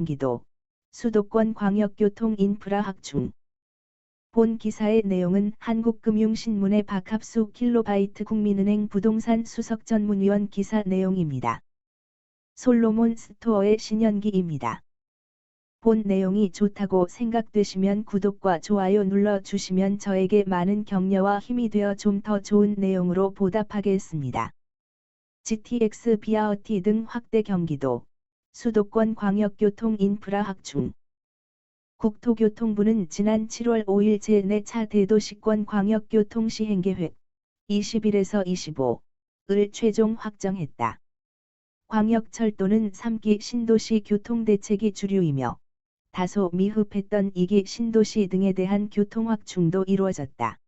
경기도 수도권 광역교통 인프라 확충. 본 기사의 내용은 한국금융신문의 박합수 킬로바이트 국민은행 부동산 수석 전문위원 기사 내용입니다. 솔로몬 스토어의 신현기입니다. 본 내용이 좋다고 생각되시면 구독과 좋아요 눌러주시면 저에게 많은 격려와 힘이 되어 좀 더 좋은 내용으로 보답하겠습니다. GTX 비아어티 등 확대 경기도 수도권 광역교통 인프라 확충. 국토교통부는 지난 7월 5일 제4차 대도시권 광역교통 시행계획 21에서 25을 최종 확정했다. 광역철도는 3기 신도시 교통대책이 주류이며 다소 미흡했던 2기 신도시 등에 대한 교통 확충도 이루어졌다.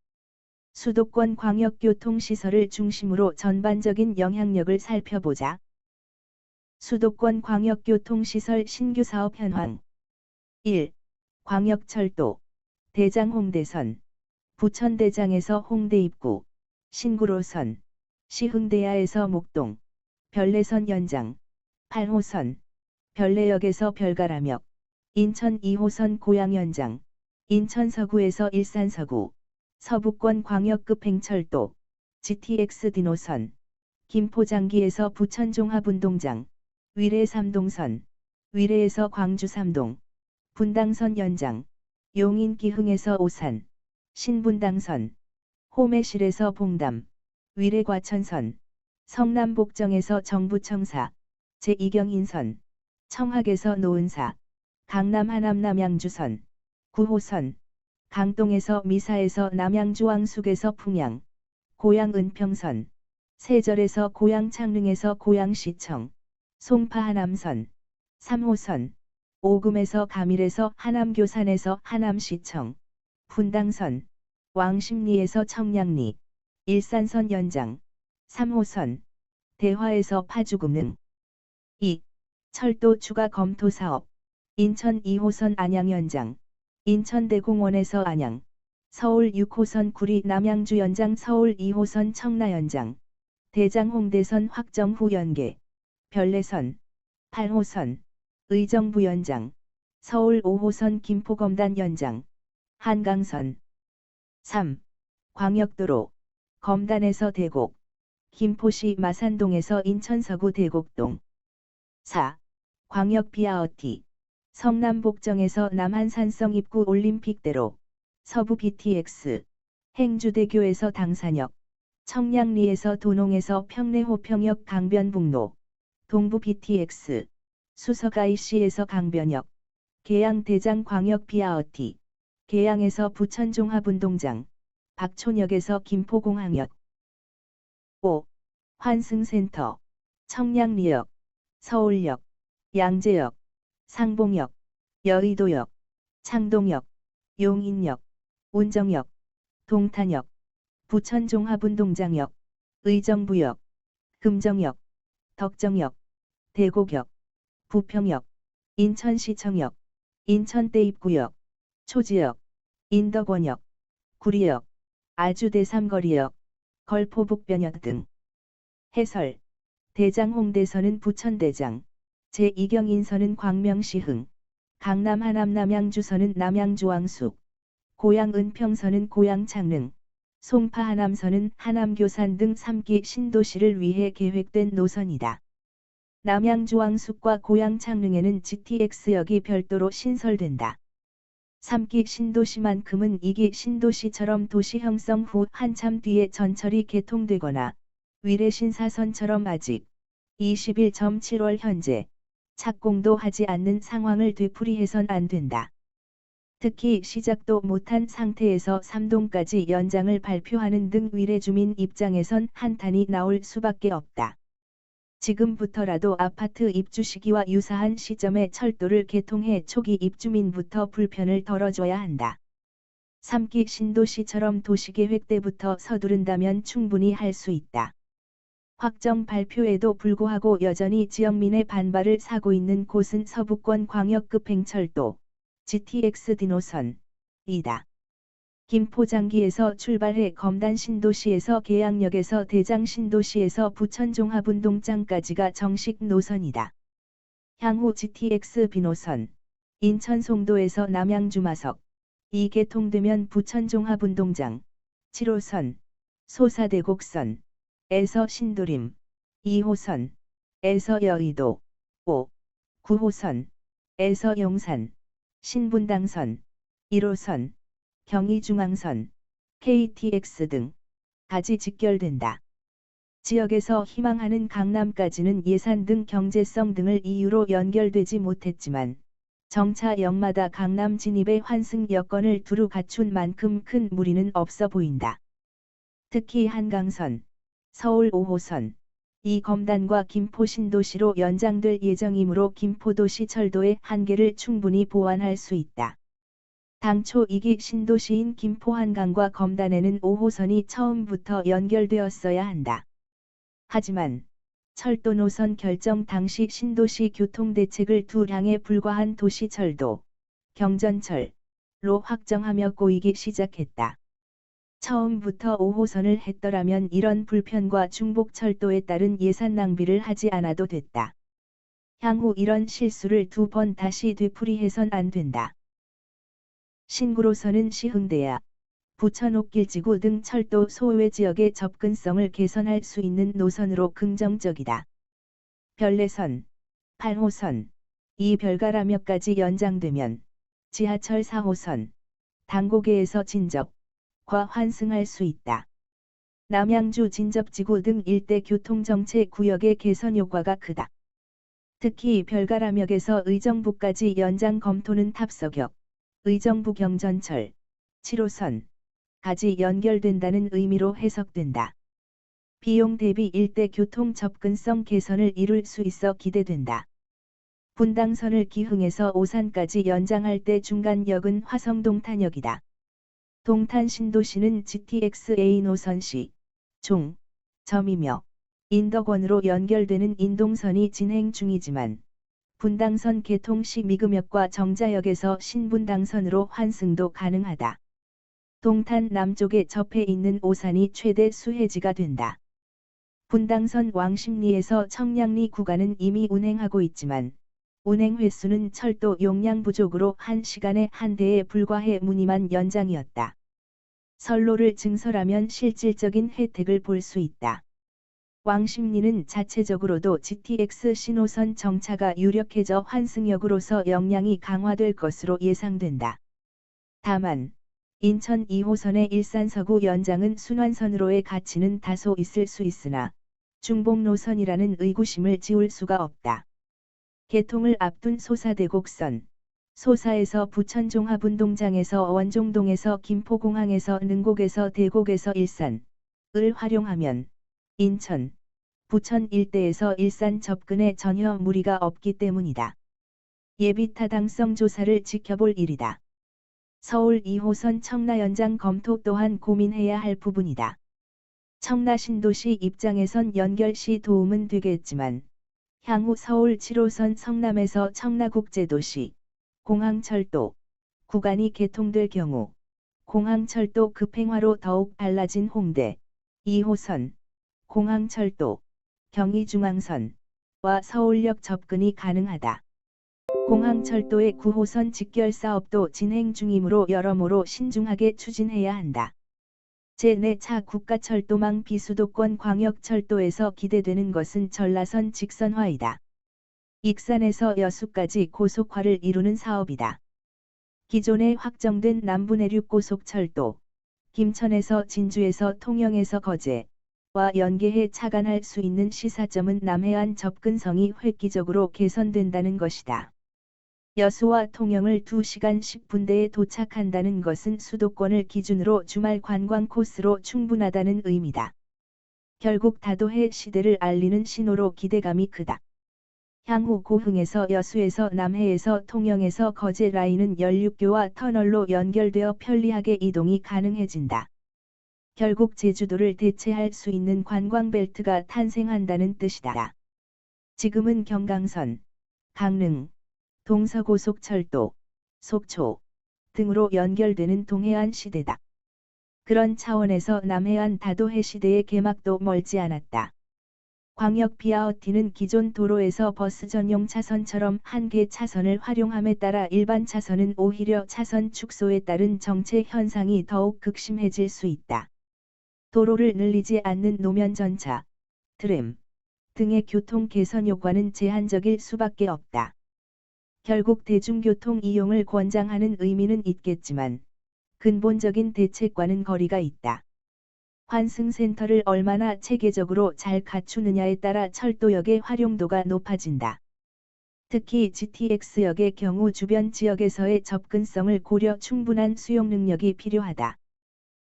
수도권 광역교통시설을 중심으로 전반적인 영향력을 살펴보자. 수도권 광역교통시설 신규 사업 현황. 1. 광역철도 대장 홍대선 부천대장에서 홍대 입구 신구로선 시흥대야에서 목동 별내선 연장 8호선 별내역에서 별가람역 인천 2호선 고양 연장 인천 서구에서 일산 서구 서부권 광역급 행철도 GTX 디노선 김포 장기에서 부천 종합운동장 위례 3동선 위례에서 광주 3동 분당선 연장 용인 기흥에서 오산 신분당선 호매실에서 봉담 위례 과천선 성남 복정에서 정부청사 제2경인선 청학에서 노은사 강남 하남 남양주선 9호선 강동에서 미사에서 남양주 왕숙에서 풍양 고양 은평선 세절에서 고양 창릉에서 고양시청 송파 하남선 3호선 오금에서 가밀에서 하남교산에서 하남시청 분당선 왕십리에서 청량리 일산선 연장 3호선 대화에서 파주금능 2. 철도 추가 검토 사업 인천 2호선 안양 연장 인천대공원에서 안양 서울 6호선 구리 남양주 연장 서울 2호선 청라 연장 대장 홍대선 확정 후 연계 별내선 8호선 의정부 연장 서울 5호선 김포검단 연장 한강선 3. 광역도로 검단에서 대곡 김포시 마산동에서 인천 서구 대곡동 4. 광역 비아어티 성남 복정에서 남한산성 입구 올림픽대로 서부 BTX 행주대교에서 당산역 청량리에서 도농에서 평내호평역 강변북로 동부 BTX 수석 IC에서 강변역 계양 대장 광역 비아어티 계양에서 부천 종합운동장 박촌역에서 김포공항역 5. 환승센터 청량리역 서울역 양재역 상봉역 여의도역 창동역 용인역 운정역 동탄역 부천 종합운동장역 의정부역 금정역 덕정역 대곡역 부평역 인천시청역 인천대입구역 초지역 인덕원역 구리역 아주대삼거리역 걸포북변역 등. 해설 대장 홍대선은 부천대장 제2경인선은 광명시흥 강남 하남 남양주선은 남양주 왕숙 고양 은평선은 고양 창릉 송파 하남선은 하남교산 등 3기 신도시를 위해 계획된 노선이다. 남양주 왕숙과 고양 창릉에는 GTX역이 별도로 신설된다. 3기 신도시만큼은 2기 신도시처럼 도시 형성 후 한참 뒤에 전철이 개통되거나 위례 신사선처럼 아직 21.7월 현재 착공도 하지 않는 상황을 되풀이해선 안 된다. 특히 시작도 못한 상태에서 3동까지 연장을 발표하는 등 위례 주민 입장에선 한탄이 나올 수밖에 없다. 지금부터라도 아파트 입주 시기와 유사한 시점에 철도를 개통해 초기 입주민부터 불편을 덜어줘야 한다. 3기 신도시처럼 도시계획 때부터 서두른다면 충분히 할 수 있다. 확정 발표에도 불구하고 여전히 지역민의 반발을 사고 있는 곳은 서부권 광역급 행철도 GTX 디노선이다. 김포 장기에서 출발해 검단 신도시에서 계양역에서 대장 신도시에서 부천 종합운동장까지가 정식 노선이다. 향후 GTX 비노선, 인천 송도에서 남양주마석, 2개통되면 부천 종합운동장, 7호선, 소사대곡선, 에서 신도림, 2호선, 에서 여의도, 5, 9호선, 에서 용산, 신분당선, 1호선, 경의중앙선, KTX 등 까지 직결된다. 지역에서 희망하는 강남까지는 예산 등 경제성 등을 이유로 연결되지 못했지만 정차 역마다 강남 진입의 환승 여건을 두루 갖춘 만큼 큰 무리는 없어 보인다. 특히 한강선, 서울 5호선, 이 검단과 김포 신도시로 연장될 예정이므로 김포도시 철도의 한계를 충분히 보완할 수 있다. 당초 2기 신도시인 김포 한강과 검단에는 5호선이 처음부터 연결되었어야 한다. 하지만 철도 노선 결정 당시 신도시 교통대책을 두 량에 불과한 도시철도, 경전철로 확정하며 꼬이기 시작했다. 처음부터 5호선을 했더라면 이런 불편과 중복철도에 따른 예산 낭비를 하지 않아도 됐다. 향후 이런 실수를 두 번 다시 되풀이해선 안 된다. 신구로선은 시흥대야, 부천 옥길지구 등 철도 소외 지역의 접근성을 개선할 수 있는 노선으로 긍정적이다. 별내선, 8호선, 이 별가라며까지 연장되면 지하철 4호선, 당고개에서 진접과 환승할 수 있다. 남양주 진접지구 등 일대 교통정체 구역의 개선 효과가 크다. 특히 별가라역에서 의정부까지 연장 검토는 탑석역, 의정부 경전철, 7호선, 까지 연결된다는 의미로 해석된다. 비용 대비 일대 교통 접근성 개선을 이룰 수 있어 기대된다. 분당선을 기흥에서 오산까지 연장할 때 중간역은 화성동탄역이다. 동탄 신도시는 GTX A 노선 시, 종, 점이며 인덕원으로 연결되는 인동선이 진행 중이지만 분당선 개통 시 미금역과 정자역에서 신분당선으로 환승도 가능하다. 동탄 남쪽에 접해 있는 오산이 최대 수혜지가 된다. 분당선 왕십리에서 청량리 구간은 이미 운행하고 있지만 운행 횟수는 철도 용량 부족으로 1시간에 한 대에 불과해 무늬만 연장이었다. 선로를 증설하면 실질적인 혜택을 볼 수 있다. 왕십리는 자체적으로도 GTX 신호선 정차가 유력해져 환승역으로서 역량이 강화될 것으로 예상된다. 다만 인천 2호선의 일산서구 연장은 순환선으로의 가치는 다소 있을 수 있으나 중복 노선이라는 의구심을 지울 수가 없다. 개통을 앞둔 소사대곡선, 소사에서 부천 종합운동장에서 원종동에서 김포공항에서 능곡에서 대곡에서 일산을 활용하면 인천, 부천 일대에서 일산 접근에 전혀 무리가 없기 때문이다. 예비 타당성 조사를 지켜볼 일이다. 서울 2호선 청라 연장 검토 또한 고민해야 할 부분이다. 청라 신도시 입장에선 연결 시 도움은 되겠지만 향후 서울 7호선 성남에서 청라국제도시, 공항철도 구간이 개통될 경우 공항철도 급행화로 더욱 달라진 홍대, 2호선, 공항철도, 경의중앙선과 서울역 접근이 가능하다. 공항철도의 9호선 직결 사업도 진행 중이므로 여러모로 신중하게 추진해야 한다. 제4차 국가철도망 비수도권 광역철도에서 기대되는 것은 전라선 직선화이다. 익산에서 여수까지 고속화를 이루는 사업이다. 기존에 확정된 남부내륙 고속철도, 김천에서 진주에서 통영에서 거제와 연계해 착안할 수 있는 시사점은 남해안 접근성이 획기적으로 개선된다는 것이다. 여수와 통영을 2시간 10분대에 도착한다는 것은 수도권을 기준으로 주말 관광 코스로 충분하다는 의미다. 결국 다도해 시대를 알리는 신호로 기대감이 크다. 향후 고흥에서 여수에서 남해에서 통영에서 거제 라인은 연륙교와 터널로 연결되어 편리하게 이동이 가능해진다. 결국 제주도를 대체할 수 있는 관광벨트가 탄생한다는 뜻이다. 지금은 경강선, 강릉, 동서고속철도, 속초 등으로 연결되는 동해안 시대다. 그런 차원에서 남해안 다도해 시대의 개막도 멀지 않았다. 광역 BRT는 기존 도로에서 버스 전용 차선처럼 한 개 차선을 활용함에 따라 일반 차선은 오히려 차선 축소에 따른 정체 현상이 더욱 극심해질 수 있다. 도로를 늘리지 않는 노면 전차, 트램 등의 교통 개선 효과는 제한적일 수밖에 없다. 결국 대중교통 이용을 권장하는 의미는 있겠지만 근본적인 대책과는 거리가 있다. 환승센터를 얼마나 체계적으로 잘 갖추느냐에 따라 철도역의 활용도가 높아진다. 특히 GTX역의 경우 주변 지역에서의 접근성을 고려 충분한 수용 능력이 필요하다.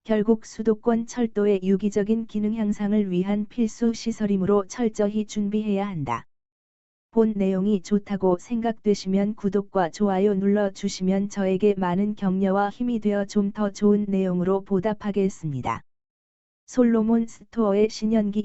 결국 수도권 철도의 유기적인 기능 향상을 위한 필수 시설이므로 철저히 준비해야 한다. 본 내용이 좋다고 생각되시면 구독과 좋아요 눌러주시면 저에게 많은 격려와 힘이 되어 좀 더 좋은 내용으로 보답하겠습니다. 솔로몬 스토어의 신현기